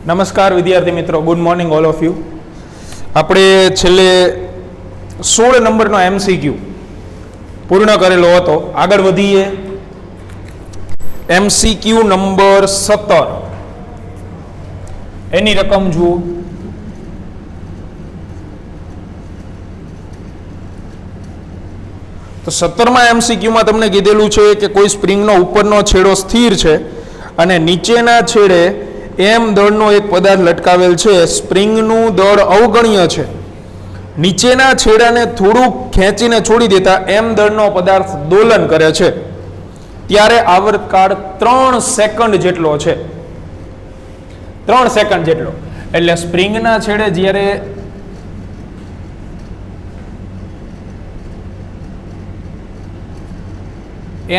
નમસ્કાર વિદ્યાર્થી મિત્રો, good morning all of you. આપણે છેલ્લે 16 નંબરનો MCQ પૂર્ણ કરેલો હતો. આગળ વધીએ. MCQ નંબર 17, એની રકમ જુઓ. તો 17મા MCQમાં તમને કીધેલું છે કે કોઈ સ્પ્રિંગનો ઉપરનો છેડો સ્થિર છે અને નીચેના છેડે એમ દળનો એક પદાર્થ લટકાવેલ છે. સ્પ્રિંગનું દળ અવગણ્ય છે. નીચેના છેડાને થોડુંક ખેંચીને છોડી દેતા એમ દળનો પદાર્થ દોલન કરે છે. ત્યારે આવર્તકાળ 3 સેકન્ડ જેટલો છે. 3 સેકન્ડ જેટલો. એટલે સ્પ્રિંગના છેડે જ્યારે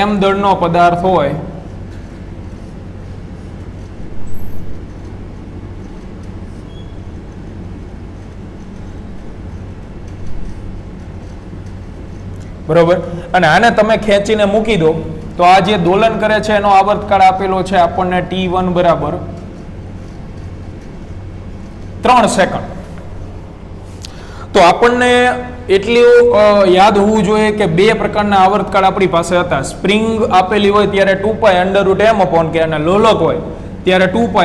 એમ દળનો પદાર્થ હોય બરોબર, અને આને તમે ખેંચીને મૂકી દો તો આ જે દોલન કરે છે એનો આવર્તકાળ આપેલો છે આપણને T1 બરાબર 3 સેકન્ડ. તો આપણને એટલું યાદ હોવું જોઈએ કે બે પ્રકારના આવર્તકાળ આપણી પાસે હતા. સ્પ્રિંગ આપેલી હોય ત્યારે 2π √m/k અને લોલક હોય ત્યારે 2π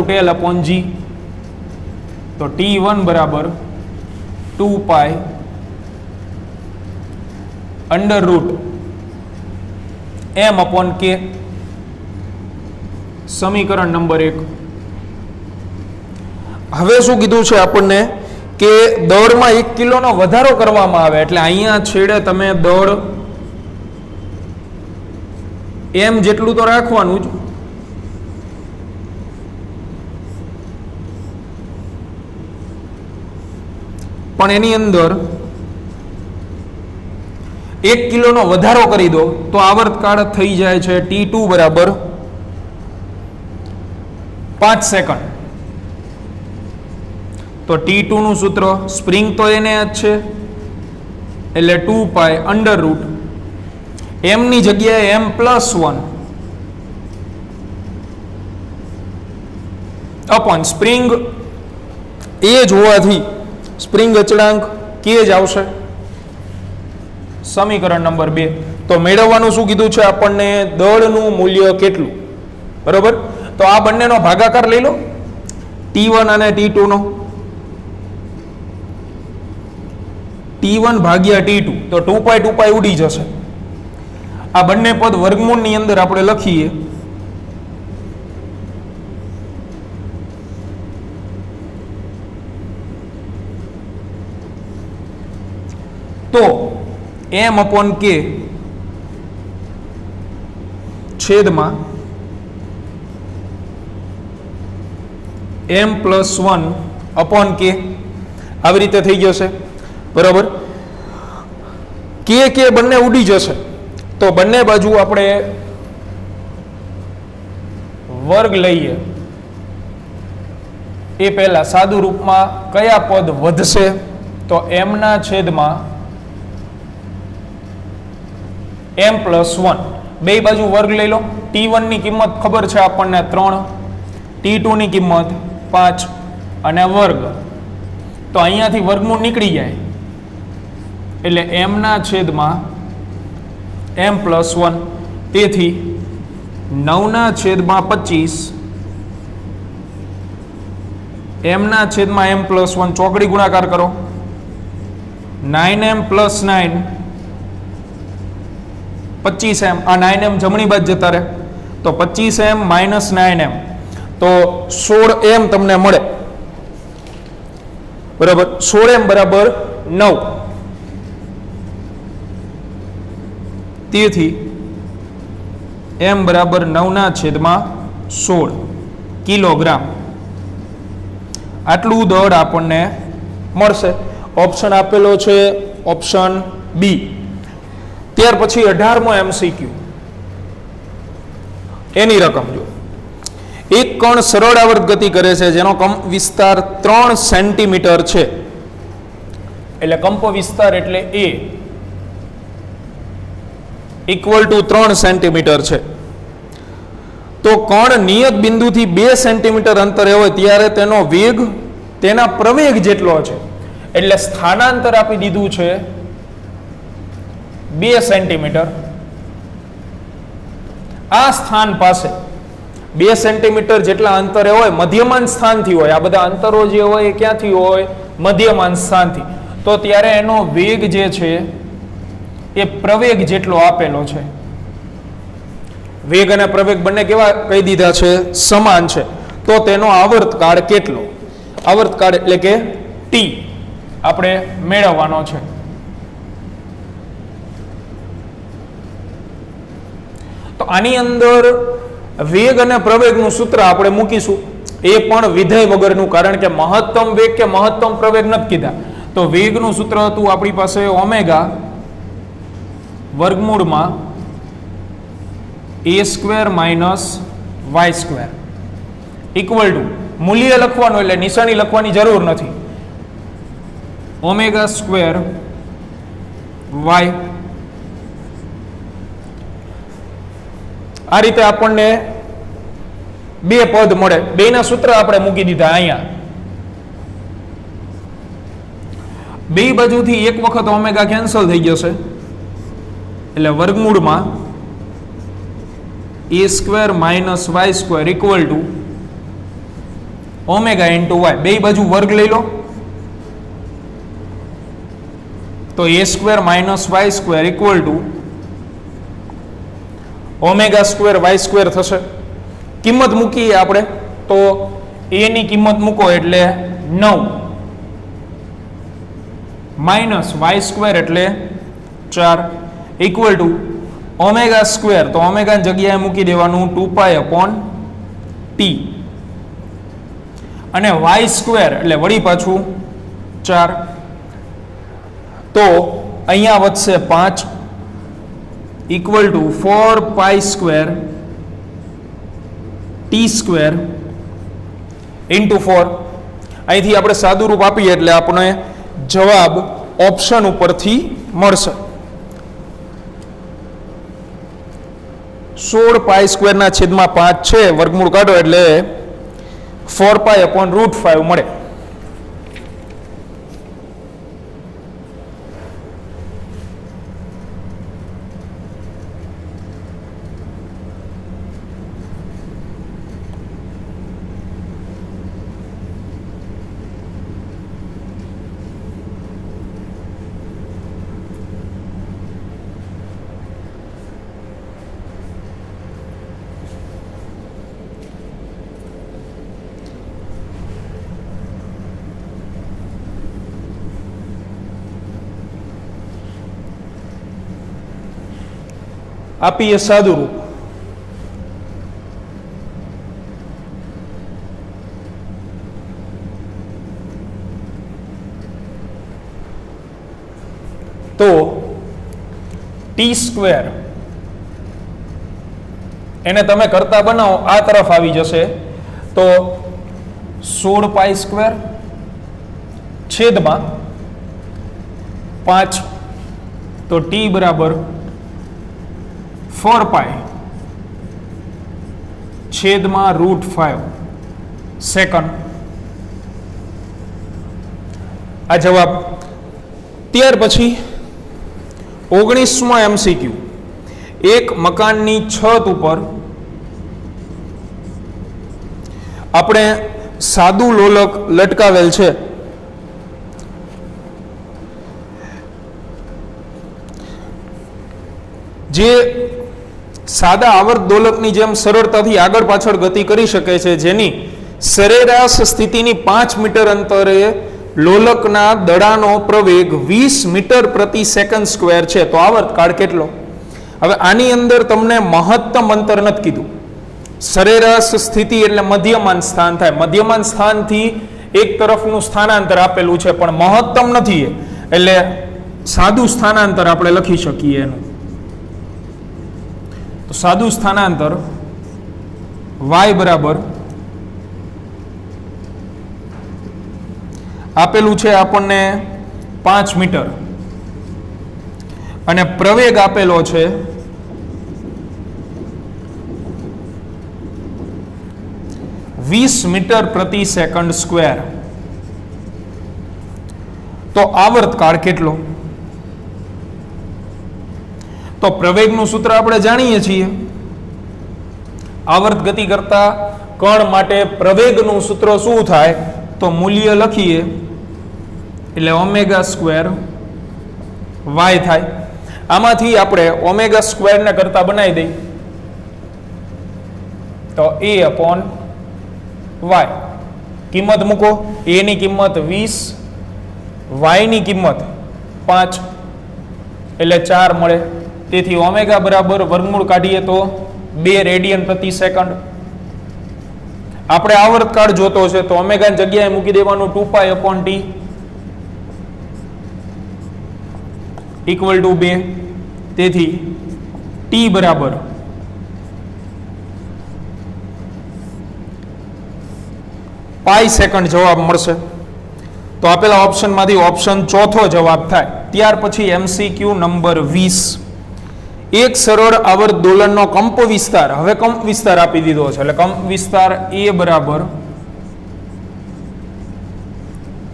√l/g. તો T1 બરાબર 2π √m/k. સમીકરણ નંબર 1. હવે શું કીધું છે આપણને કે દળમાં 1 કિલોનો વધારો કરવામાં આવે એટલે અહીંયા છેડે તમે દળ એમ જેટલું તો રાખવાનું જ, પણ એની અંદર 1 કિલોનો વધારો કરી દો તો આવર્તકાળ થઈ જાય છે T2 બરાબર 5 સેકન્ડ. તો T2 નું સૂત્ર, સ્પ્રિંગ તો એને જ છે એટલે 2π √ m ની જગ્યાએ m+1 અપોન સ્પ્રિંગ એ જ હોવાથી સ્પ્રિંગ અચળાંક કે જ આવશે. સમીકરણ નંબર 2. તો મેળવવાનું શું કીધું છે આપણને? દળનું મૂલ્ય કેટલું. બરોબર, તો આ બંનેનો ભાગાકાર લઈ લો, T1 અને T2 નો. T1 ભાગ્યા T2 તો 2π ઉડી જશે. આ બંને પદ વર્ગમૂળની અંદર આપણે લખીએ તો m/k છેદમાં m+1/k આવી રીતે થઈ જશે. બરાબર, કે બંને ઉડી જશે તો બંને બાજુ આપણે વર્ગ લઈએ એ પહેલા સાદું રૂપમાં કયા પદ વધશે? તો m ના છેદમાં m+1. બે બાજુ વર્ગ લઈ લો. T1 ની કિંમત ખબર છે આપણને 3, T2 ની કિંમત 5 અને વર્ગ. તો અહીંયાથી વર્ગમૂળ નીકળી જાય એટલે m ના છેદમાં m+1. તેથી 9 ના છેદમાં 25 m ના છેદમાં m+1 ચોકડી ગુણાકાર કરો. 9m + 9 25m. આ 9m જમણી બાજુ જતા રહે તો 25m - 9m તો 16m તમને મળે. બરાબર, 16m બરાબર 9. તેથી m બરાબર 9 ના છેદમાં 16 કિલોગ્રામ આટલું દળ આપણને મળશે. ઓપ્શન આપેલો છે ઓપ્શન બી. ત્યાર પછી 18મો MCQ, એની રકમ જો. એક કણ સરળ આવર્ત ગતિ કરે છે જેનો કંપ વિસ્તાર 3 સેન્ટીમીટર છે. એટલે કંપ વિસ્તાર એટલે A = 3 સેન્ટીમીટર છે. તો કણ નિયત બિંદુથી 2 સેન્ટીમીટર અંતરે હોય ત્યારે તેનો વેગ તેના પ્રવેગ જેટલો છે. એટલે સ્થાનાંતર આપી દીધું છે 2 સેન્ટીમીટર. આ સ્થાન પાસે 2 સેન્ટીમીટર જેટલા અંતરે હોય, મધ્યમાન સ્થાનથી હોય. આ બધા અંતરો જે હોય એ ક્યાંથી હોય? મધ્યમાન સ્થાનથી. તો ત્યારે એનો વેગ જે છે એ પ્રવેગ જેટલો આપેલો છે. વેગ અને પ્રવેગ બંને કેવા કહી દીધા છે? સમાન છે. તો તેનો આવર્તકાળ કેટલો? આવર્તકાળ એટલે કે ટી આપણે મેળવવાનો છે. તો આની અંદર વેગ અને પ્રવેગનું સૂત્ર આપણે મૂકીશું. એ પણ વિધેય વગરનું, કારણ કે મહત્તમ વેગ કે મહત્તમ પ્રવેગ નથી કીધા. તો વેગનું સૂત્ર હતું આપણી પાસે ઓમેગા વર્ગમૂળમાં a square minus y square equal to, મૂલ્ય લખવાનું એટલે નિશાની લખવાની જરૂર નથી, ઓમેગા સ્ક્વેર વાય. આ રીતે આપણને બે પદ મળે. બેના સૂત્ર આપણે મૂકી દીધા અહીંયા. બે બાજુથી એક વખત ઓમેગા કેન્સલ થઈ જશે એટલે વર્ગમૂળમાં a square minus y square equal to omega into y. બે બાજુ વર્ગ લઈ લો તો a square minus y square equal to omega square y square થશે. કિંમત મૂકીએ આપણે તો a ની કિંમત મૂકો એટલે 9 માઇનસ વાય સ્ક્વેર એટલે 4 ઇક્વલ ટુ ઓમેગા સ્ક્વેર, તો ઓમેગા જગ્યાએ મૂકી દેવાનું 2 પાઈ ટી અને વાય સ્ક્વેર એટલે વળી પાછું 4. તો અહીંયા વધશે 5 equal to 4 pi square T square into 4. અહીંથી આપણે સાદું રૂપ આપીએ એટલે આપણે જવાબ ઓપ્શન ઉપરથી મળશે. 16 પાઈ સ્ક્વેરના છેદમાં 5 છે, વર્ગમૂળ કાઢો એટલે 4 પાઈ અપોન √5 મળે. આપીએ સાદું રૂપ. તો ટી સ્ક્વેર એને તમે કરતા બનાવો આ તરફ આવી જશે તો 16 પાઈ સ્ક્વેર છેદમાં 5, તો ટી બરાબર 4 પાઈ છેદમાં √5 સેકન્ડ. આ જવાબ. ત્યાર પછી 19મો MCQ. એક મકાનની છત ઉપર આપણે સાદું લોલક લટકાવેલ છે. જે સાદા આવર્ત દોલકની જેમ સરળતાથી આગળ પાછળ ગતિ કરી શકે છે, જેની સરેરાશ સ્થિતિની 5 મીટર અંતરે લોલકના દડાનો પ્રવેગ 20 મીટર પ્રતિ સેકન્ડ સ્ક્વેર છે. તો આવર્તકાળ કેટલો? હવે આની અંદર તમને મહત્તમ અંતર નથી કીધું. સરેરાશ સ્થિતિ એટલે મધ્યમાન સ્થાન થાય. મધ્યમાન સ્થાનથી એક તરફનું સ્થાનાંતર આપેલું છે પણ મહત્તમ નથી, એટલે સાદું સ્થાનાંતર આપણે લખી શકીએ એનું. તો સાદું સ્થાનાંતર y બરાબર આપેલું છે આપણને 5 મીટર અને પ્રવેગ આપેલો છે 20 મીટર પ્રતિ સેકન્ડ સ્ક્વેર. તો આવર્તકાળ કેટલો? તો પ્રવેગનું સૂત્ર આપણે જાણીએ છીએ. આવર્ત ગતિ કરતા કણ માટે પ્રવેગનું સૂત્ર શું થાય? તો મૂલ્ય લખીએ એટલે ઓમેગા સ્ક્વેર વાય થાય. આમાંથી આપણે ઓમેગા સ્ક્વેર ને કરતા બનાવી દઈએ તો a અપોન વાય. કિંમત મૂકો. a ની કિંમત 20, y ની કિંમત 5 એટલે 4 મળે. તેથી ઓમેગા બરાબર વર્ગમૂળ કાઢીએ તો 2 રેડિયન પ્રતિ સેકન્ડ. આપણે આવર્તકાળ જોતો છે તો ઓમેગાની જગ્યાએ મૂકી દેવાનું 2π અપોન t ઇક્વલ ટુ 2. તેથી t બરાબર પાઈ સેકન્ડ જવાબ મળશે. તો આપેલા ઓપ્શનમાંથી ઓપ્શન ચોથો જવાબ થાય. ત્યાર પછી MCQ નંબર 20. એક સરળ આવર્ત દોલનનો કંપ વિસ્તાર. હવે કંપ વિસ્તાર આપી દીધો છે એટલે કંપ વિસ્તાર a બરાબર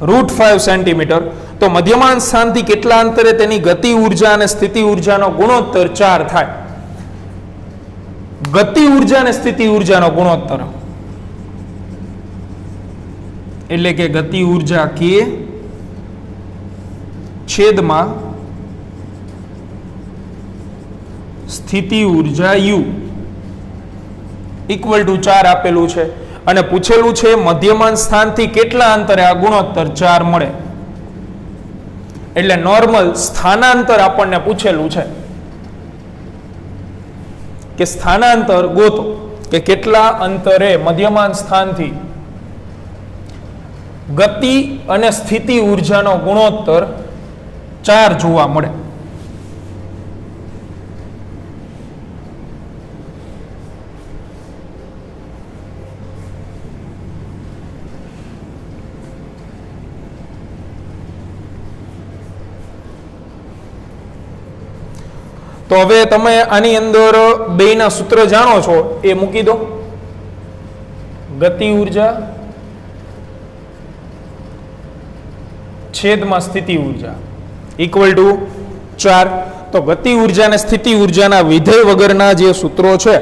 √5 સેન્ટીમીટર. તો મધ્યમાન સ્થાનથી કેટલા અંતરે તેની ગતિ ઉર્જા અને સ્થિતિ ઉર્જાનો ગુણોત્તર 4 થાય? ગતિ ઉર્જા અને સ્થિતિ ઉર્જાનો ગુણોત્તર એટલે કે ગતિ ઉર્જા k છેદમાં સ્થિતિ ઉર્જા u ઇક્વલ ટુ 4 આપેલું છે અને પૂછેલું છે મધ્યમાન સ્થાનથી કેટલા અંતરે આ ગુણોત્તર 4 મળે. એટલે નોર્મલ સ્થાનાંતર આપણને પૂછેલું છે કે સ્થાનાંતર ગોતો કે કેટલા અંતરે મધ્યમાન સ્થાનથી ગતિ અને સ્થિતિ ઉર્જાનો ગુણોત્તર 4 જોવા મળે. તો હવે તમે આની અંદર બેયના સૂત્ર જાણો છો એ મૂકી દો. ગતિ ઉર્જા છેદમાં સ્થિતિ ઉર્જા ઇક્વલ ટુ 4. તો ગતિ ઉર્જા અને સ્થિતિ ઉર્જાના વિધેય વગરના જે સૂત્રો છે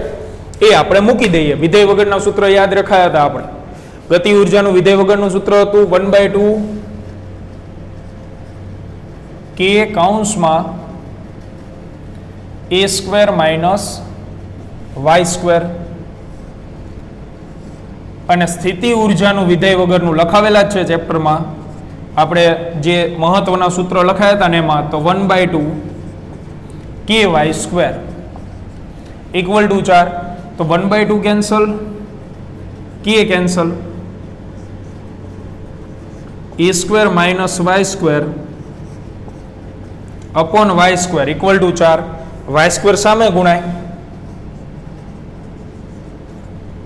એ આપણે મૂકી દઈએ. વિધેય વગરના સૂત્ર યાદ રખાયા હતા આપણે. ગતિ ઉર્જાનું વિધેય વગરનું સૂત્ર હતું 1/2 k કૌંસમાં a square minus y square. અને સ્થિતિ ઉર્જાનું વિધેય વગરનું લખાવેલા જ છે ચેપ્ટરમાં. આપણે જે મહત્વના સૂત્ર લખાયા હતા ને એમાં તો 1/2 ky સ્ક્વેર ઇક્વલ ટુ 4. તો 1/2 cancel, k cancel, a square minus y square upon y square equal two 4. y square સામે ગુણાય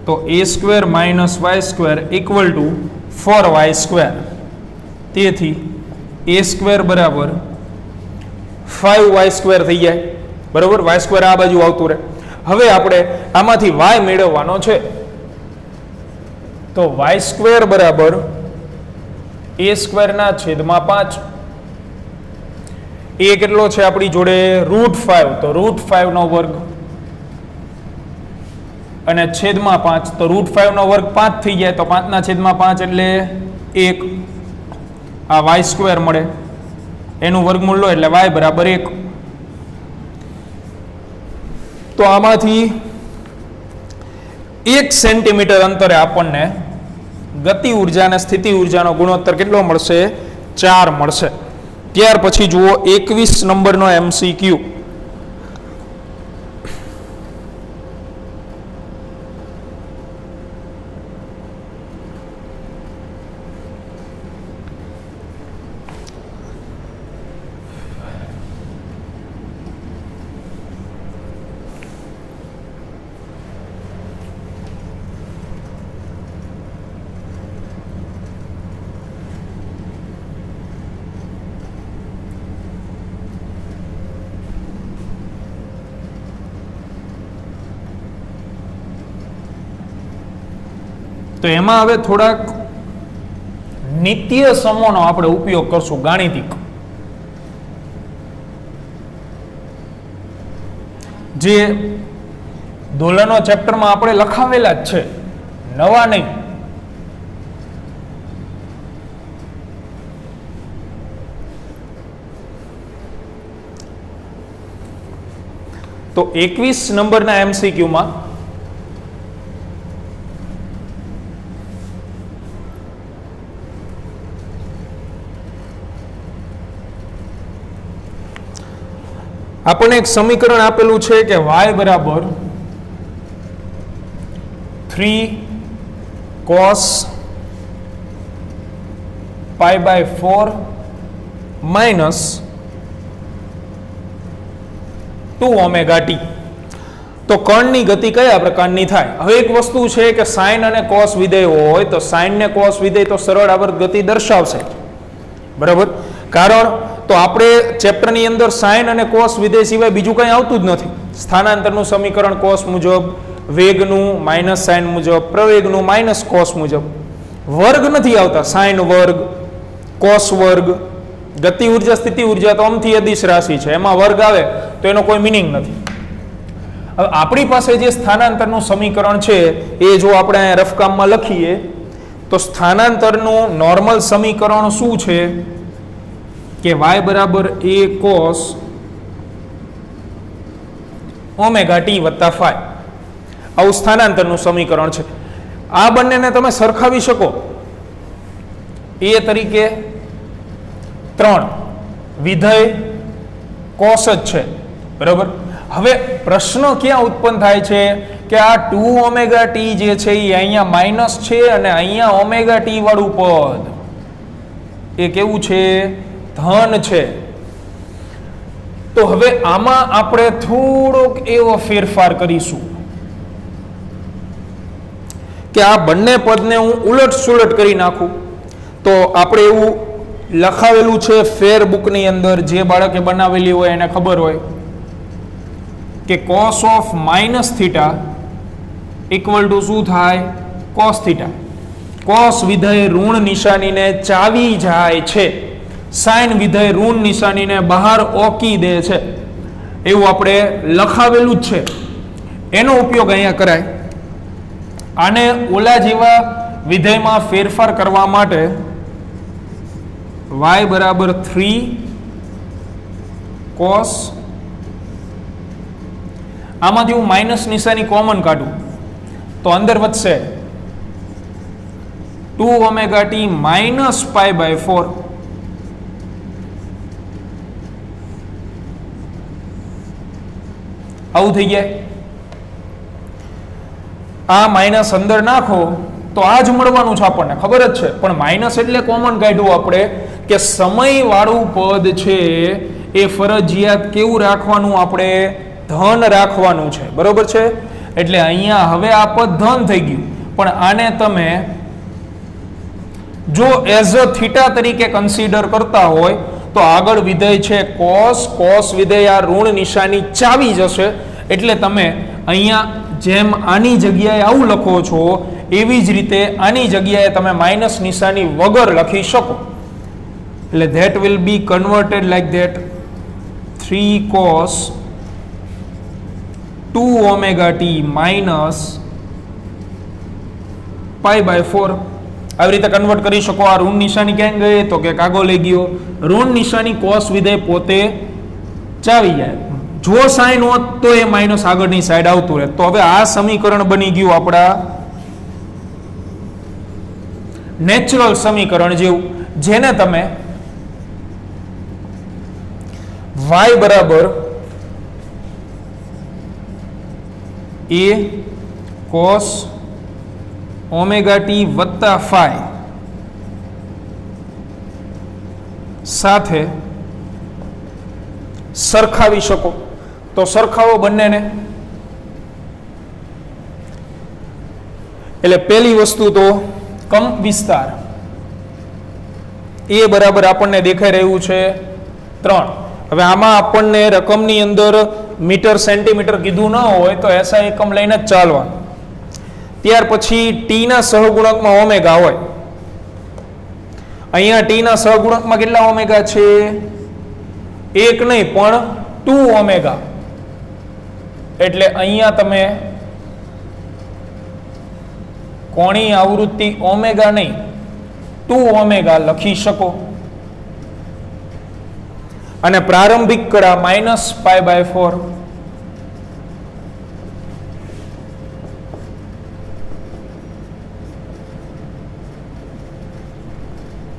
તો a square minus y square equal two 4y square. તેથી a સ્ક્વેર બરાબર 5y સ્ક્વેર થઈ જાય. બરાબર, y square આ બાજુ આવતું રહે. હવે આપણે આમાંથી y મેળવવાનો છે તો y સ્ક્વેર બરાબર a સ્ક્વેરના છેદમાં 5. એ કેટલો છે આપણી જોડે? √5. તો √5 નો વર્ગ અને છેદમાં 5 તો √5 નો વર્ગ 5 થઈ જાય. તો 5 ના છેદમાં 5 એટલે 1. આ y સ્ક્વેર મળે એનું વર્ગમૂળ લો એટલે y બરાબર 1. તો આમાંથી 1 સેન્ટીમીટર અંતરે આપણને ગતિ ઉર્જા અને સ્થિતિ ઉર્જાનો ગુણોત્તર કેટલો મળશે? 4 મળશે. ત્યાર પછી જુઓ 21 નંબરનો MCQ. તો એમાં હવે થોડાક નિત્ય સમોનો આપણે ઉપયોગ કરશું, ગાણિતિક, જે દોલનો ચેપ્ટરમાં આપણે લખાવેલા જ છે, નવા નહીં. તો 21 નંબરના MCQ માં આપણને એક સમીકરણ આપેલું છે કે y બરાબર 3 cos π/4 માઇનસ 2 ઓમેગા ટી. તો કર્ણની ગતિ કયા પ્રકારની થાય? હવે એક વસ્તુ છે કે સાઇન અને કોસ વિધેય હોય તો સાઇન ને કોસ વિધેય તો સરળ આવર્ત ગતિ દર્શાવશે, બરાબર. કારણ તો આપણે ચેપ્ટરની અંદર સાઇન અને કોસ વિધેય સિવાય બીજું કંઈ આવતું જ નથી. સ્થાનાંતરનું સમીકરણ કોસ મુજબ, વેગનું માઇનસ સાઇન મુજબ, પ્રવેગનું માઇનસ કોસ મુજબ. વર્ગ નથી આવતા, સાઇન વર્ગ, કોસ વર્ગ. ગતિ ઉર્જા, સ્થિતિ ઉર્જા તો અમથી અદિશ રાશિ છે, એમાં વર્ગ આવે તો એનો કોઈ મિનિંગ નથી. હવે આપણી પાસે જે સ્થાનાંતરનું સમીકરણ છે એ જો આપણે અહીંયા રફકામમાં લખીએ તો સ્થાનાંતરનું નોર્મલ સમીકરણ શું છે કે y બરાબર a cos ઓમેગા ટી વત્તા ફાઈ. આવું સ્થાનાંતરનું સમીકરણ છે. આ બંનેને તમે સરખાવી શકો. એ તરીકે 3 વિધેય કોસ જ છે, બરાબર. હવે પ્રશ્ન ક્યાં ઉત્પન્ન થાય છે કે આ 2 ઓમેગા ટી જે છે એ અહીંયા માઇનસ છે અને અહીંયા ઓમેગા ટી વાળું પદ એ કેવું છે? ધન છે. તો હવે આમાં આપણે થોડોક એવો ફેરફાર કરીશું કે આ બંને પદને હું ઉલટ સુલટ કરી નાખું. તો આપણે એવું લખાવેલું છે ફેર બુકની અંદર, જે બાળકે બનાવેલી હોય એને ખબર હોય કે cos of minus theta equal to શું થાય? cos theta. cos વિધેય ઋણ નિશાનીને ચાવી જાય છે, સાઇન વિધેય ઋણ નિશાનીને બહાર ઓકી દે છે, એવું આપણે લખાવેલું જ છે. એનો ઉપયોગ અહીંયા કરાય. આને ઓલા જેવા વિધેયમાં ફેરફાર કરવા માટે y બરાબર 3 cos, આમાંથી હું માઇનસ નિશાની કોમન કાઢું તો અંદર વધશે 2 ઓમેગા ટી માઇનસ π/4. આવું થઈ જાય. આ માઇનસ અંદર નાખો તો આ જ મળવાનું છે, આપણને ખબર જ છે. પણ માઇનસ એટલે કોમન કાઢ્યું આપણે કે સમય વાળું પદ છે એ ફરજિયાત કેવું રાખવાનું? આપણે ધન રાખવાનું છે, બરોબર છે. એટલે અહીંયા હવે આ પદ ધન થઈ ગયું, પણ આને તમે જો એઝ અ થીટા તરીકે કન્સિડર કરતા હોય તો આગળ વિધેય છે કોસ, કોસ વિધેય આ ઋણ નિશાની ચાવી જશે. એટલે તમે અહીંયા જેમ આની જગ્યાએ આવું લખો છો એવી જ રીતે આની જગ્યાએ તમે માઇનસ નિશાની વગર લખી શકો. એટલે that will be converted like that 3 cos 2 omega t minus π/4. આવી રીતે કન્વર્ટ કરી શકો. આ ઋણ નિશાની ક્યાં ગઈ? તો કે કાગો લઈ ગયો. ઋણ નિશાની કોસ વિધેય પોતે ચાવી જાય. જો સાઇન હોત તો એ માઇનસ આગળની સાઈડ આવતું રહે. તો હવે આ સમીકરણ બની ગયું આપણા નેચરલ સમીકરણ જેવું, જેને તમે y બરાબર a cos ઓમેગા ટી વત્તા ફાઈ સાથે સરખાવી શકો. તો સરખાવો બંનેને. એટલે પહેલી વસ્તુ તો કંપ વિસ્તાર એ બરાબર આપણને દેખાઈ રહ્યું છે 3. હવે આમાં આપણને રકમની અંદર મીટર સેન્ટીમીટર કીધું ન હોય તો એસઆઈ એકમ લઈને જ ચાલવાનું. ત્યાર પછી ટી ના સહગુણકમાં ઓમેગા હોય. અહીંયા ટી ના સહગુણકમાં કેટલા ઓમેગા છે? એક નહીં પણ 2 ઓમેગા. એટલે અહીંયા તમે કોણીય આવૃત્તિ ઓમેગા નહીં 2 ઓમેગા લખી શકો. અને પ્રારંભિક કળા -π/4.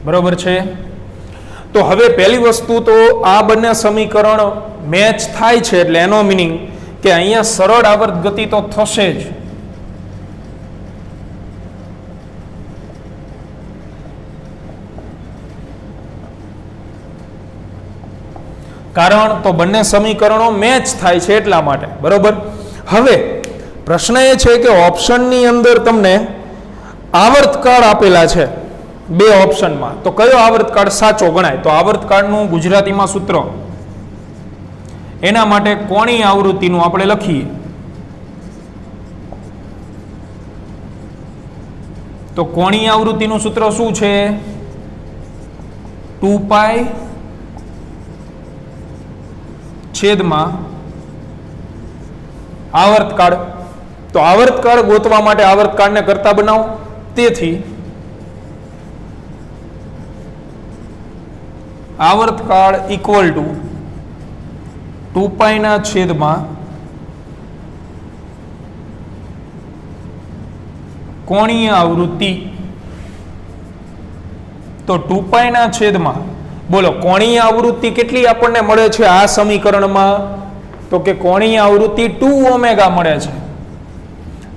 બરોબર છે. તો હવે પહેલી વસ્તુ તો આ બંને સમીકરણ મેચ થાય છે એટલે એનો મીનિંગ કે અહીંયા સરળ આવર્ત ગતિ તો થશે જ. કારણ તો બંને સમીકરણો મેચ થાય છે એટલા માટે. બરોબર. હવે પ્રશ્ન એ છે કે ઓપ્શનની અંદર તમને આવર્તકાળ આપેલા છે બે ઓપ્શનમાં, તો કયો આવર્તકાળ સાચો ગણાય? તો આવર્તકાળનું ગુજરાતીમાં સૂત્ર એના માટે કોણીય આવૃત્તિનું આપણે લખીએ. તો કોણીય આવૃત્તિનું સૂત્ર શું છે? 2π છેદમાં આવર્તકાળ. તો આવર્તકાળ ગોતવા માટે આવર્તકાળને કરતા બનાવો. તેથી આવર્તકાળ ઇક્વલ ટુ 2π ના છેદમાં કોણીય આવૃત્તિ. તો 2π ના છેદમાં બોલો કોણીય આવૃત્તિ કેટલી આપણને મળે છે આ સમીકરણમાં? તો કે કોણીય આવૃત્તિ 2 ઓમેગા મળે છે.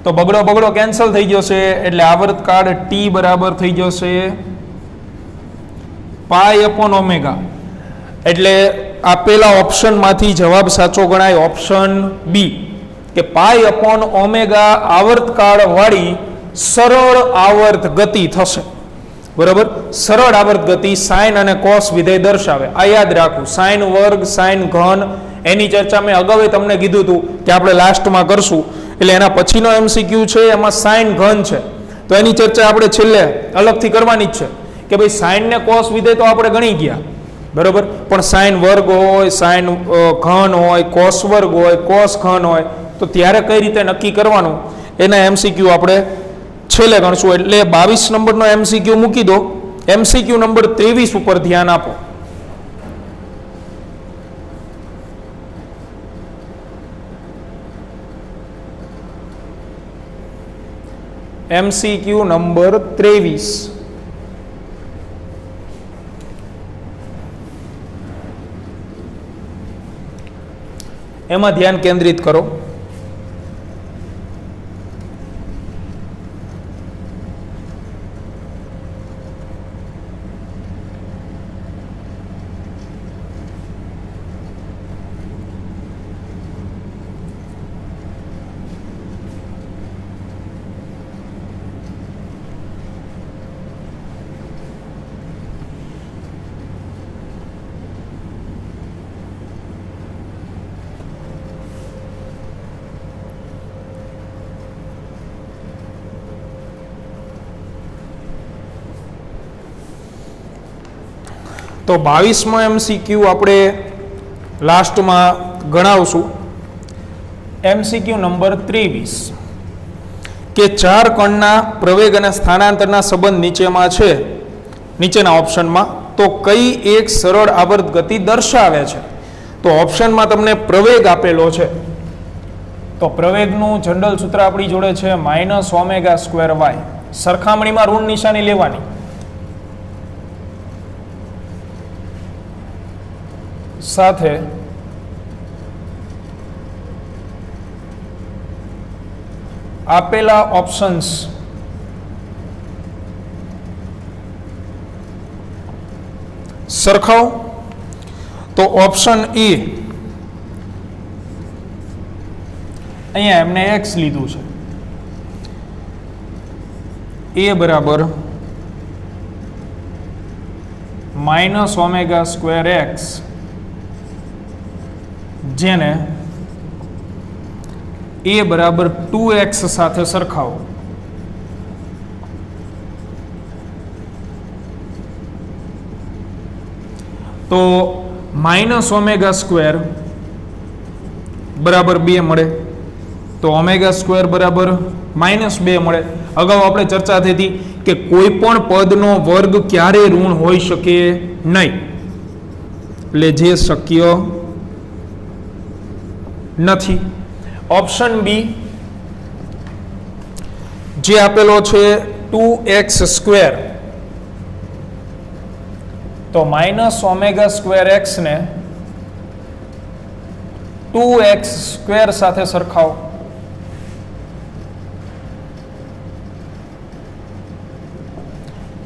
તો બગડો બગડો કેન્સલ થઈ જશે એટલે આવર્તકાળ ટી બરાબર થઈ જશે π/ω. એટલે આપેલા ઓપ્શનમાંથી જવાબ સાચો ગણાય ઓપ્શન બી કે π/ω આવર્તકાળ વાળી સરળ આવર્ત ગતિ થશે. બરાબર. સરળ આવર્ત ગતિ સાઇન અને કોસ વિધેય દર્શાવે. આ યાદ રાખવું. સાઇન વર્ગ, સાઇન ઘન, એની ચર્ચા મેં અગાઉ તમને કીધું હતું કે આપણે લાસ્ટમાં કરશું. એટલે એના પછીનો MCQ છે એમાં સાઇન ઘન છે, તો એની ચર્ચા આપણે છેલ્લે અલગથી કરવાની જ છે કે ભાઈ સાઇન ને કોસ વિધેય તો આપણે ગણી ગયા. બરોબર. પણ સાઇન વર્ગ હોય, સાઇન ઘન હોય, કોસ વર્ગ હોય, કોસ ઘન હોય, તો ત્યારે કઈ રીતે નક્કી કરવાનું એના MCQ આપણે છેલ્લે ગણશું. એટલે 22 નંબરનો MCQ મૂકી દો. MCQ નંબર 23 ઉપર ધ્યાન આપો. MCQ number 23. એમાં ધ્યાન કેન્દ્રિત કરો. તો 22મો MCQ આપણે લાસ્ટમાં ગણાવશું. MCQ નંબર 23 કે ચાર કણના પ્રવેગ અને સ્થાનાંતરના સંબંધ નીચેમાં છે, નીચેના ઓપ્શનમાં, તો કઈ એક સરળ આવર્ત ગતિ દર્શાવે છે? તો ઓપ્શનમાં તમને પ્રવેગ આપેલો છે. તો પ્રવેગનું જનરલ સૂત્ર આપણી જોડે છે -ω²y. સરખામણીમાં ઋણ નિશાની લેવાની. સાથે આપેલા ઓપ્શન્સ સરખાવો. તો ઓપ્શન એ, અહીંયા એમને x લીધું છે, a બરાબર -ω²x, જેને a બરાબર 2x સાથે સરખાવો. તો માઇનસ ઓમેગા સ્ક્વેર બરાબર 2 મળે, તો ઓમેગા સ્ક્વેર બરાબર -2 મળે. અગાઉ આપણે ચર્ચા થઈ હતી કે કોઈ પણ પદનો વર્ગ ક્યારે ઋણ હોઈ શકે નહીં, એટલે જે શક્ય નથી. ઓપ્શન બી જે આપેલો છે 2x સ્ક્વેર, તો માઇનસ ઓમેગા સ્ક્વેર એક્સ ને 2x સ્ક્વેર સાથે સરખાવો.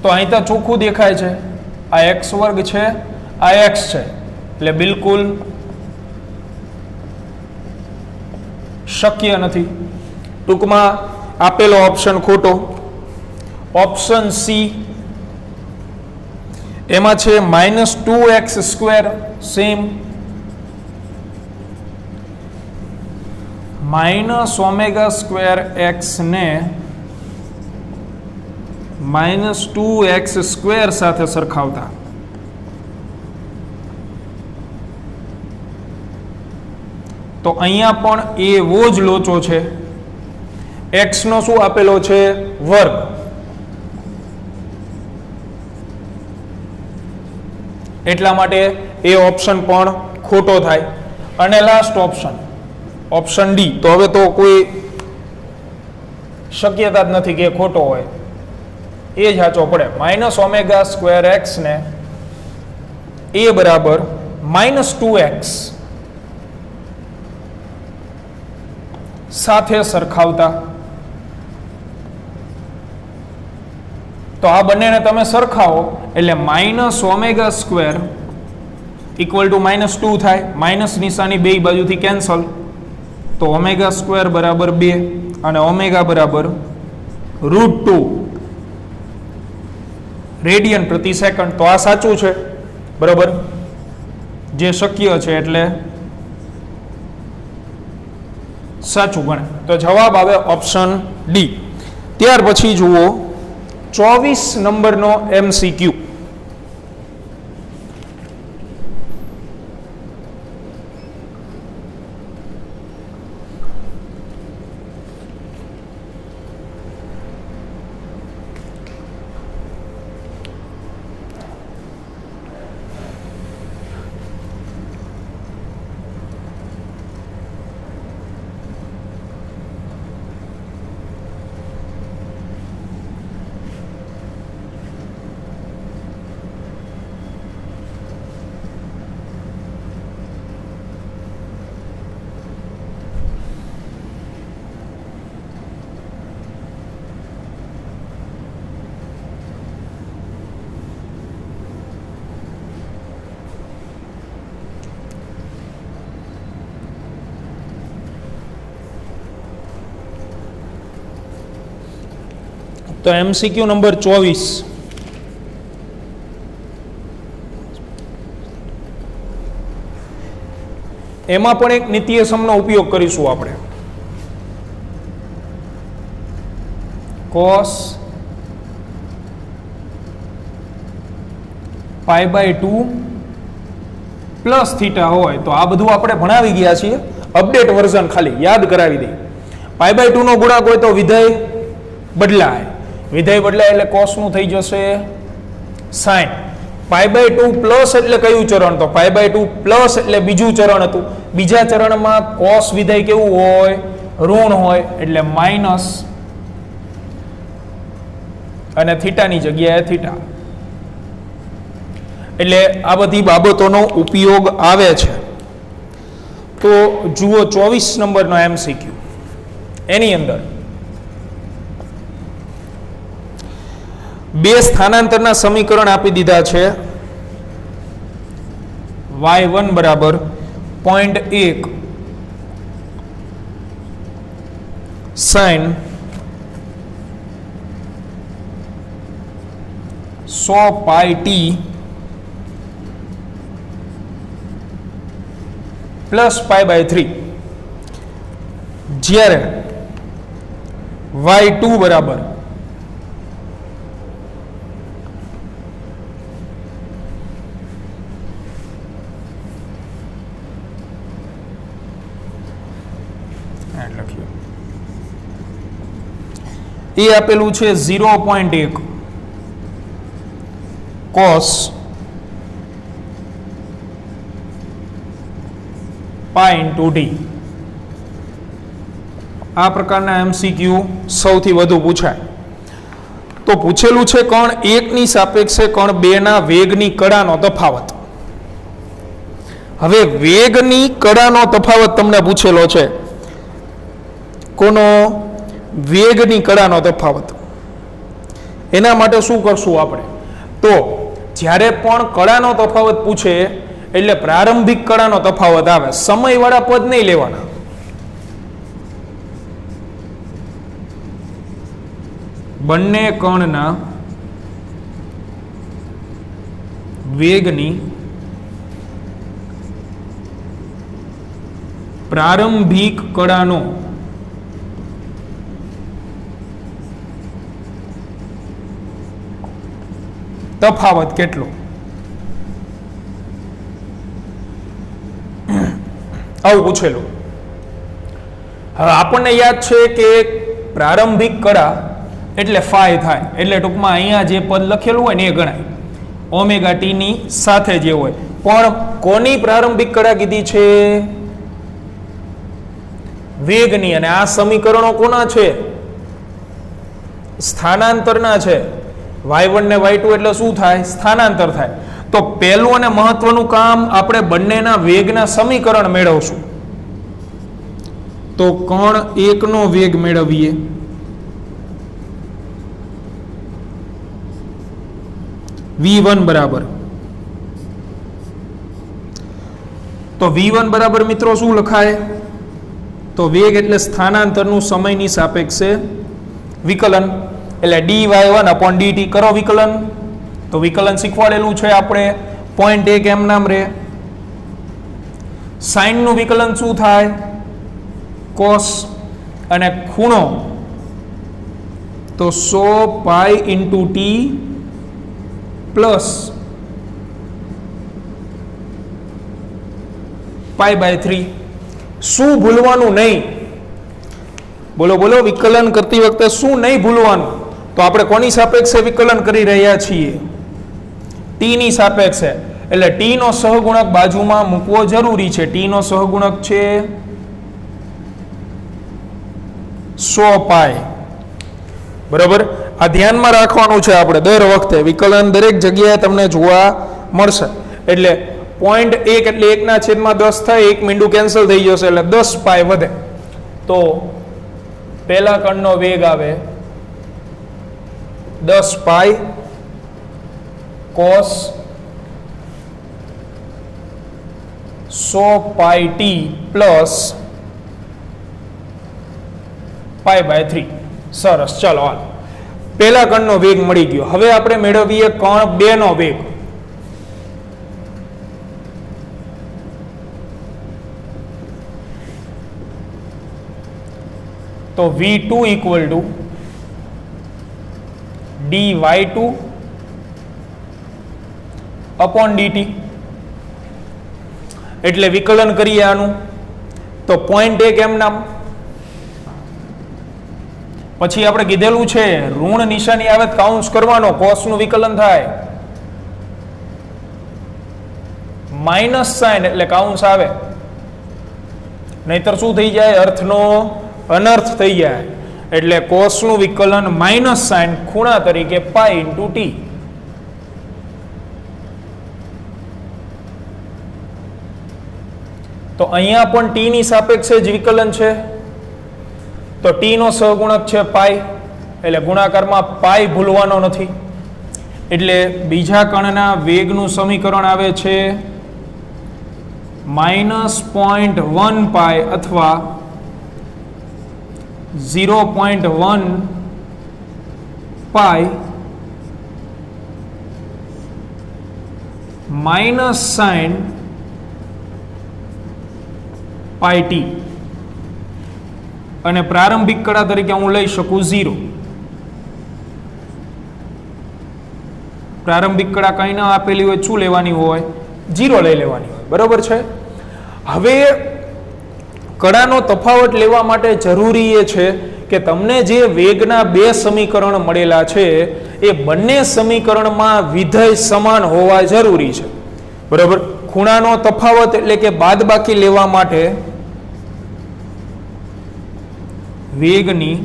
તો અહીં તો ચોખ્ખું દેખાય છે, આ x વર્ગ છે, આ x છે, એટલે બિલકુલ શક્ય નથી. ટૂંકમાં આપેલો ઓપ્શન ખોટો. ઓપ્શન સી, એમાં છે -2x square, same minus omega square x ને -2x સ્ક્વેર સાથે સરખાવતા તો અહીંયા પણ એવો જ લોચો છે. x નો શું આપેલો છે? વર્ગ. એટલા માટે એ ઓપ્શન પણ ખોટો થાય. અને લાસ્ટ ઓપ્શન, ઓપ્શન ડી, તો હવે તો કોઈ શક્યતા જ નથી કે ખોટો હોય, એ જ સાચો પડે. માઇનસ ઓમેગા સ્ક્વેર એક્સ ને એ બરાબર -2x સાથે સરખાવતા, તો આ બંનેને તમે સરખાવો એટલે minus omega square equal two -2 થાય, માઇનસ નિશાની બે બાજુથી કેન્સલ, તો ઓમેગા સ્ક્વેર બરાબર 2 અને ઓમેગા બરાબર √2 રેડિયન પ્રતિ સેકન્ડ. તો આ સાચું છે, બરાબર, જે શક્ય છે એટલે સાચું ગણે. તો જવાબ આવે ઓપ્શન ડી. ત્યાર પછી જુઓ 24 નંબરનો MCQ. તો MCQ નંબર 24. એમાં પણ એક નિત્ય સમનો ઉપયોગ કરીશું આપણે. cos π/2 પ્લસ થીટા હોય તો આ બધું આપણે ભણાવી ગયા છીએ. અપડેટ વર્ઝન ખાલી યાદ કરાવી દઈએ. π/2 નો ગુણાક હોય તો વિધેય બદલાય, વિધેય બદલાય એટલે cos નું થઈ જશે sin. π/2 પ્લસ એટલે કયું ચરણ? તો π/2 પ્લસ એટલે બીજું ચરણ હતું. બીજા ચરણમાં cos વિધેય કેવું હોય? ઋણ હોય, એટલે માઇનસ અને થીટાની જગ્યાએ થીટા. એટલે આ બધી બાબતોનો ઉપયોગ આવે છે. તો જુઓ 24 નંબરનો MCQ. એની અંદર બે સ્થાનાંતરના સમીકરણ આપી દીધા છે. y1 બરાબર 0.1 sin 100πt પ્લસ π/3, જ્યારે y2 બરાબર 0.5 એ આપેલું છે 0.1 cos પાઈ ઇન્ટુ ડી. આ પ્રકારના MCQ સૌથી વધુ પૂછાય. તો પૂછેલું છે કણ 1 ની સાપેક્ષે કણ 2 ના વેગની કળાનો તફાવત. હવે વેગની કળાનો તફાવત તમને પૂછેલો છે. કોનો? વેગની કળાનો તફાવત. એના માટે શું કરશું આપણે? તો જ્યારે પણ કળાનો તફાવત પૂછે એટલે પ્રારંભિક કળાનો તફાવત આવે, સમયવાળા પદ નહીં લેવાના. બંને કણના વેગની પ્રારંભિક કળાનો તફાવત કેટલો? આવું પૂછેલું. હવે આપણને યાદ છે કે પ્રારંભિક કળા એટલે ફાઈ થાય, એટલે ટૂંકમાં અહીંયા જે પદ લખેલું હોય ને એ ગણાય, ઓમેગા ટી ની સાથે જે હોય. પણ કોની પ્રારંભિક કળા કીધી છે? વેગની. અને આ સમીકરણો કોના છે? સ્થાનાંતરના છે. y1 ને y2 એટલે શું થાય? સ્થાનાંતર થાય. તો પહેલું અને મહત્વનું કામ આપણે બંનેના વેગના સમીકરણ મેળવશું. તો કણ 1 નો વેગ મેળવીએ. v1 બરાબર. તો v1 બરાબર મિત્રો શું લખાય? તો વેગ એટલે સ્થાનાંતરનું સમયની સાપેક્ષે વિકલન, એટલે dy1/dt કરો વિકલન. તો વિકલન શીખવાડેલું છે આપણે. 0.1 એમ નામ રે. સાઈન નું વિકલન શું થાય? કોસ. અને ખૂણો તો 100 પાઈ ઇન્ટુ ટી પ્લસ π/3. શું ભૂલવાનું નહીં? બોલો બોલો. વિકલન કરતી વખતે શું નહીં ભૂલવાનું? તો આપણે કોની સાપેક્ષે વિકલન કરી રહ્યા છીએ? ટી ની સાપેક્ષે. એટલે ટી નો સહગુણક બાજુમાં મૂકવો જરૂરી છે. ટી નો સહગુણક છે 100 પાઈ. બરાબર. આ ધ્યાનમાં રાખવાનું છે આપણે દર વખતે. વિકલન દરેક જગ્યાએ તમને જોવા મળશે. એટલે 0.1 એટલે 1/10 થાય, 1 મીંડું કેન્સલ થઈ જશે એટલે 10 પાઈ વધે. તો પહેલા કણનો વેગ આવે 10 પાઈ કોસ 100 પાઈ ટી પ્લસ π/3. સરસ. ચાલો હાલ પહેલા કણનો વેગ મળી ગયો. હવે આપણે મેળવીએ કણ 2 નો વેગ. તો v2 equal to dy2 upon dt. એટલે વિકલન કરીએ આનું. તો 0.1 એમ નામ. પછી આપણે કીધેલું છે ઋણ નિશાની આવે કાઉન્સ કરવાનો, કોસ નું વિકલન થાય. માઇનસ સાઇન એટલે કાઉન્સ આવે, નહીતર શું થઈ જાય? અર્થનો અનર્થ થઈ જાય. એટલે કોસ નું વિકલન માઇનસ સાઇન ખૂણા તરીકે પાઈ ઇન્ટુ ટી. તો અહીંયા પણ ટી ની સાપેક્ષે જ વિકલન છે. તો ટી નો સહગુણક છે પાઈ, એટલે ગુણાકારમાં પાઈ ભૂલવાનો નથી. એટલે બીજા કણના વેગનું સમીકરણ આવે છે -0.1 પાઈ અથવા 0.1 પાઈ માઇનસ સાઇન પાઈ ટી. અને પ્રારંભિક કળા તરીકે હું લઈ શકું 0. પ્રારંભિક કળા કઈ ના આપેલી હોય, શું લેવાની હોય? 0 લઈ લેવાની હોય. બરોબર છે. હવે કળાનો તફાવત લેવા માટે જરૂરી એ છે કે તમને જે વેગના બે સમીકરણ મળેલા છે એ બંને સમીકરણમાં વિધેય સમાન હોવા જરૂરી છે, બરાબર. ખૂણાનો તફાવત એટલે કે બાદબાકી લેવા માટે વેગની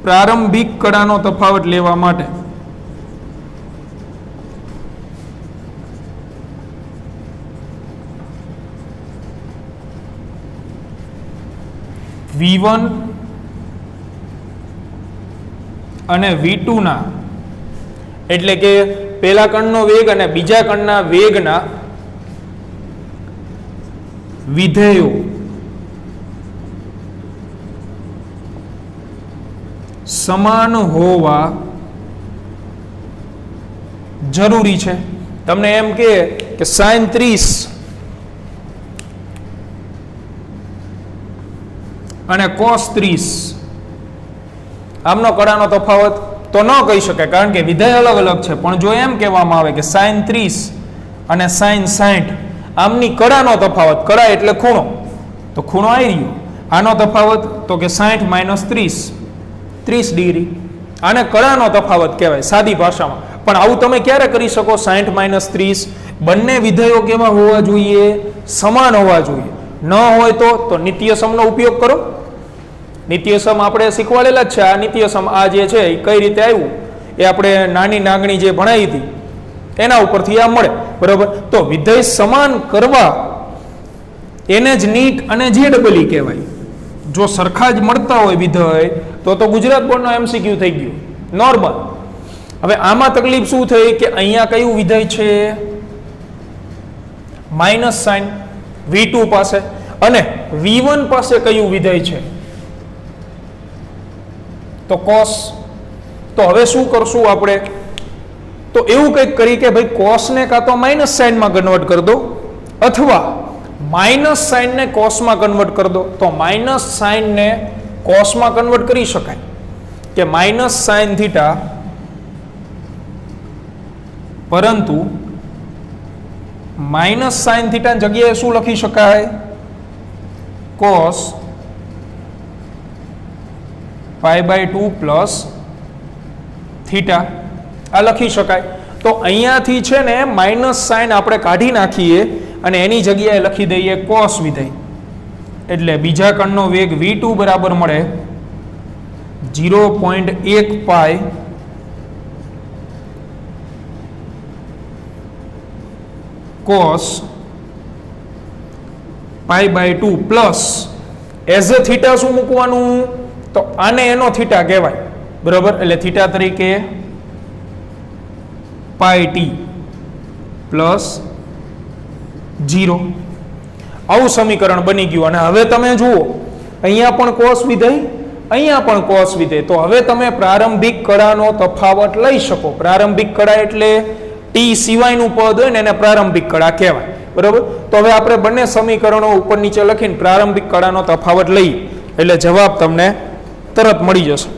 પ્રારંભિક કળાનો તફાવત લેવા માટે V1 અને V2 ના એટલે કે પહેલા કણનો વેગ અને બીજા કણના વેગના વિધેયો સમાન હોવા જરૂરી છે. તમને એમ કે sin 30 અને cos 30 આમનો કળાનો તફાવત તો ન કહી શકાય, કારણ કે વિધેય અલગ અલગ છે. પણ જો એમ કહેવામાં આવે કે sin 30 અને sin 60 આમની કળાનો તફાવત, કળા એટલે ખૂણો, તો ખૂણો આવી રહ્યો. આનો તફાવત તો કે 60 - 30 ડિગ્રી, આને કળાનો તફાવત કહેવાય સાદી ભાષામાં. પણ આવું તમે ક્યારે કરી શકો? 60 - 30 બંને વિધેયો કેવા હોવા જોઈએ? સમાન હોવા જોઈએ. ન હોય તો નિત્યસમનો ઉપયોગ કરો. નિત્યસમ આપણે શીખવાડેલા જ છે. આ નિત્યસમ આ જે છે એ કઈ રીતે આવ્યું એ આપણે નાની નાગણી જે ભણાવી હતી એના ઉપરથી આ મળે, બરાબર. તો વિધેય સમાન કરવા એને જ નીટ અને જેડબલી કહેવાય. જો સરખા જ મળતા હોય વિધેય તો ગુજરાત બોર્ડનો MCQ થઈ ગયું નોર્મલ. હવે આમાં તકલીફ શું થઈ કે અહીંયા કયું વિધેય છે? માઇનસ સાઇન V2 પાસે, અને V1 પાસે કયું વિધેય છે? તો cos. તો હવે શું કરશું આપણે? તો એવું કંઈક કરી કે ભાઈ cos ને કાં તો માઇનસ સાઇનમાં કન્વર્ટ કરી દો, અથવા માઇનસ સાઇનને કોસમાં કન્વર્ટ કરી દો. તો માઇનસ સાઇનને કોસમાં કન્વર્ટ કરી શકાય કે માઇનસ સાઇન થીટા, પરંતુ માઇનસ સાઇન થીટા જગ્યાએ શું લખી શકાય? કોસ π/2 પ્લસ થીટા આ લખી શકાય. તો અહીંયાથી છે ને માઇનસ સાઇન આપણે કાઢી નાખીએ અને એની જગ્યાએ લખી દઈએ કોસ વિધેય. એટલે બીજા કણનો વેગ V2 બરાબર મળે 0.1 pi cos π/2 plus as a theta શું મૂકવાનું? તો આને એનો થીટા કહેવાય, બરાબર. એટલે થીટા તરીકે πt પ્લસ 0. આવું સમીકરણ બની ગયું. અને હવે તમે જુઓ અહીંયા પણ કોસ વિધેય, અહીંયા પણ કોસ વિધેય. તો હવે તમે પ્રારંભિક કળાનો તફાવત લઈ શકો. પ્રારંભિક કળા એટલે ટી સિવાયનું પદ હોય ને એને પ્રારંભિક કળા કહેવાય, બરાબર. તો હવે આપણે બંને સમીકરણો ઉપર નીચે લખીને પ્રારંભિક કળાનો તફાવત લઈએ એટલે જવાબ તમને તરત મળી જશે.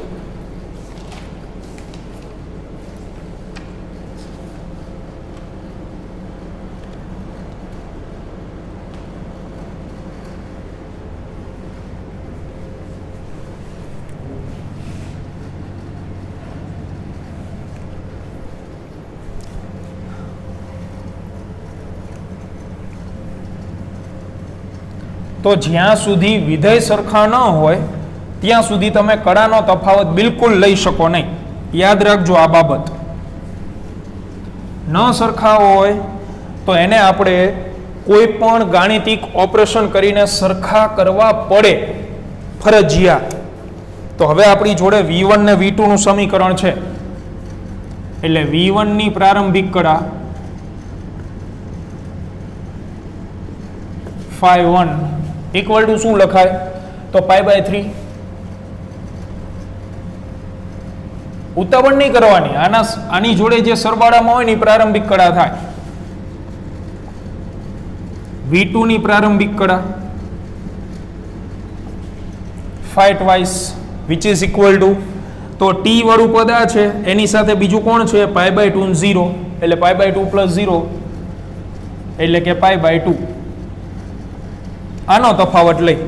તો જ્યાં સુધી વિધેય સરખા ન હોય ત્યાં સુધી તમે કળાનો તફાવત બિલકુલ લઈ શકો નહીં. યાદ રાખજો આ બાબત. ન સરખા હોય તો એને આપણે કોઈ પણ ગાણિતિક ઓપરેશન કરીને સરખા કરવા પડે, ફરજિયાત. તો હવે આપણી જોડે V1 ને V2 નું સમીકરણ છે. એટલે V1 ની પ્રારંભિક કળા φ1 ઇક્વલ ટુ શું લખાય? તો π/3. ઉતાવળ નહીં કરવાની. આની જોડે જે સરવાળામાં હોય ને પ્રારંભિક કળા થાય. V2 ની પ્રારંભિક કળા φ2 which is equal to, તો t વાળું પદ આ છે એની સાથે બીજું કોણ છે? π/2 0. એટલે π/2 પ્લસ 0 એટલે કે π/2. આનો તફાવત લઈ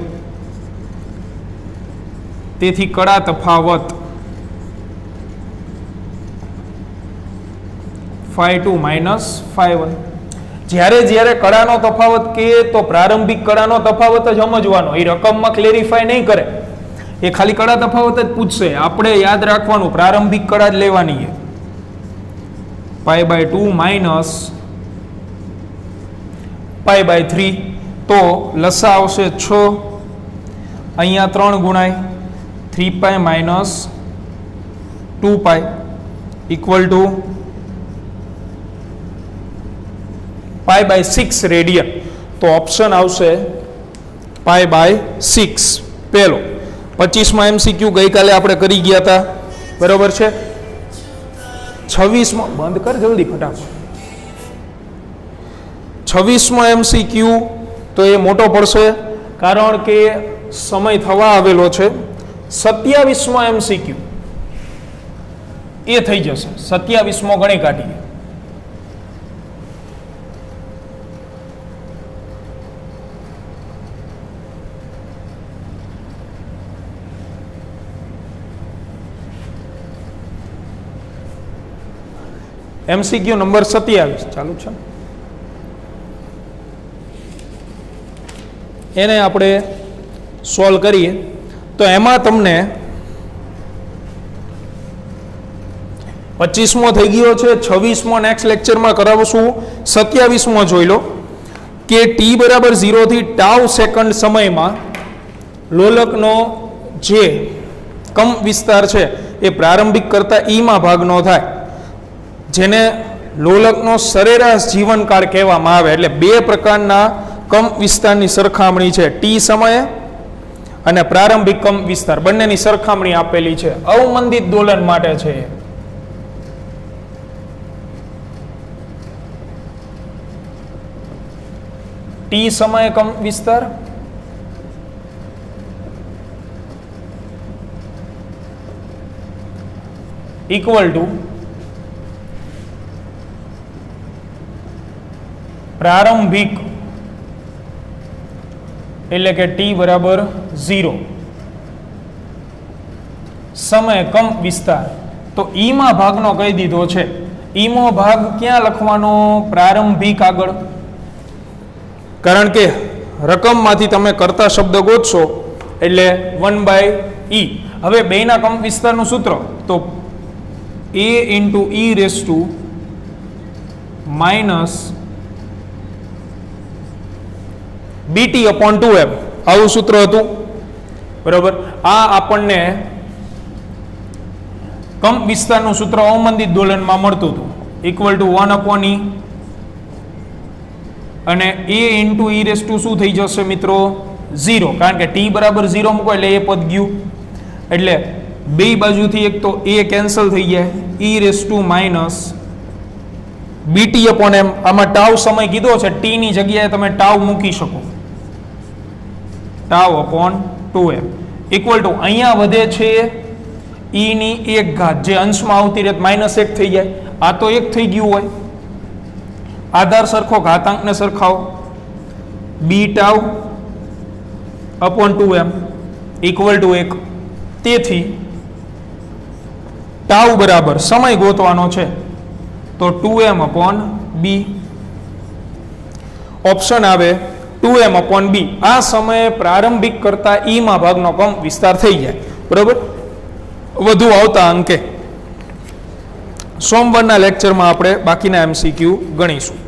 તેથી કડા તફાવત φ2 માઇનસ φ1. જ્યારે કડાનો તફાવત કહે તો પ્રારંભિક કડાનો તફાવત જ સમજવાનો, એ રકમમાં ક્લેરિફાય નહીં કરે, એ ખાલી કડા તફાવત જ પૂછશે. આપણે યાદ રાખવાનું પ્રારંભિક કડા જ લેવાની છે. π/2 માઇનસ π/3, તો લસા આવશે 6, અહીંયા 3 ગુણાય 3π માઇનસ 2π ઇક્વલ ટુ π/6 રેડિયન. તો ઓપ્શન આવશે π/6 પહેલો. 25માં MCQ ગઈકાલે આપણે કરી ગયા હતા, બરોબર છે. 26માં બંધ કર જલ્દી ફટાફટ. 26માં MCQ તો એ મોટો પડશે કારણ કે સમય થવા આવેલો છે. 27માં MCQ એ થઈ જશે. 27મો ગણી કાઢીએ. MCQ નંબર 27 ચાલુ છે, એને આપણે સોલ્વ કરીએ. તો એમાં તમને 25મો થઈ ગયો છે, 26મો નેક્સ્ટ લેક્ચરમાં કરાવશું. 27મો જોઈ લો કે t બરાબર 0 થી ટાઉ સેકન્ડ સમયમાં લોલકનો જે કંપ વિસ્તાર છે એ પ્રારંભિક કરતા ઈમાં ભાગનો થાય, જેને લોલકનો સરેરાશ જીવનકાળ કહેવામાં આવે. એટલે બે પ્રકારના કંપ વિસ્તારની સરખામણી છે, ટી સમયે અને પ્રારંભિક કંપ વિસ્તાર, બંનેની સરખામણી આપેલી છે. અવમંદિત દોલન માટે છે. ટી સમયે કંપ વિસ્તાર ઇક્વલ ટુ પ્રારંભિક એટલે કે ટી બરાબર 0 સમય કંપ વિસ્તાર. તો ઈમાં ભાગનો કહી દીધો છે. ઈમો ભાગ ક્યાં લખવાનો? પ્રારંભિક આગળ, કારણ કે રકમમાંથી તમે કરતા શબ્દ ગોતશો એટલે 1/e. હવે બેના કંપ વિસ્તારનું સૂત્ર તો a × e⁻⁻² bt/2m આવું સૂત્ર હતું, બરોબર. આ આપણને કંપ વિસ્તારનું સૂત્ર અવમંદિત દોલનમાં મળતું હતું, ઇક્વલ ટુ 1/e. અને a × e⁻² શું થઈ જશે મિત્રો? 0, કારણ કે t બરાબર 0 મૂકો એટલે એ પદ ગયું. એટલે બે બાજુથી એક તો a કેન્સલ થઈ જાય, e⁻ bt/m. આમાં ટાઉ સમય કીધો છે, t ની જગ્યાએ તમે ટાઉ મૂકી શકો, τ/2m ઇક્વલ ટુ અહીંયા વધે છે e ની 1 ઘાત, જે અંશમાં આવતી રહે -1 થઈ જાય. આ તો 1 થઈ ગયું હોય, આધાર સરખો, ઘાતાંકને સરખાવો, bτ/2m ઇક્વલ ટુ 1. તેથી ટાઉ બરાબર સમય ગોતવાનો છે તો 2m/b. ઓપ્શન આવે 2m/b. આ સમયે પ્રારંભિક કરતા ઈમાં ભાગનો કંપ વિસ્તાર થઈ જાય, બરોબર. વધુ આવતા અંકે સોમવારના લેક્ચરમાં આપણે બાકીના MCQ ગણીશું.